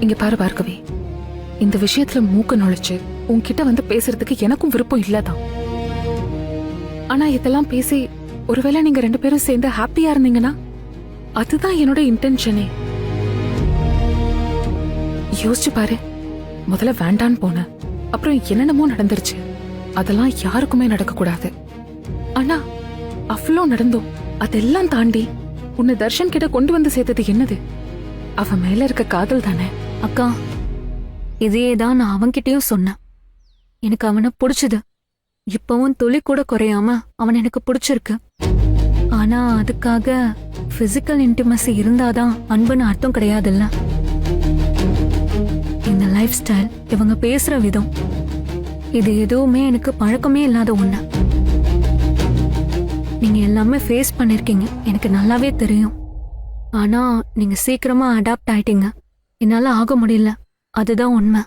இங்க பாரு பார்கவி, இந்த விஷயத்துல மூக்க நுழைச்சு உன்கிட்ட வந்து பேசுறதுக்கு எனக்கும் விருப்பம் இல்லதான். ஆனா இதெல்லாம் பேசி ஒருவேளை நீங்க 2 பேரும் சேர்ந்து ஹாப்பியா இருந்தீங்கன்னா அதுதான் என்னோட இன்டென்ஷனே. யோசிச்சு பாரு, முதல்ல வேண்டான்னு போன, அப்புறம் என்னென்னமோ நடந்துருச்சு. அதெல்லாம் யாருக்குமே நடக்க கூடாது. ஆனா அவ்வளோ நடந்தோம். அதெல்லாம் தாண்டி உன்னை தர்ஷன் கிட்ட கொண்டு வந்து சேர்த்தது என்னது? அவன் மேல இருக்க காதல் தானே. அக்கா, இதையேதான் நான் அவன்கிட்டயும் சொன்னேன். எனக்கு அவனை பிடிச்சது. இப்பவும் துளி கூட குறையாம அவன் எனக்கு பிடிச்சிருக்கு. ஆனா அதுக்காக பிசிக்கல் இன்டிமசி இருந்தாதான் அன்புன்னு அர்த்தம் கிடையாதுல்ல. இந்த லைஃப் ஸ்டைல், இவங்க பேசுற விதம், இது எதுவுமே எனக்கு பழக்கமே இல்லாத ஒண்ணு. நீங்க எல்லாமே ஃபேஸ் பண்ணிருக்கீங்க, எனக்கு நல்லாவே தெரியும். ஆனா நீங்க சீக்கிரமா அடாப்ட் ஆயிட்டீங்க. என்னால ஆக முடியல, அதுதான் உண்மை.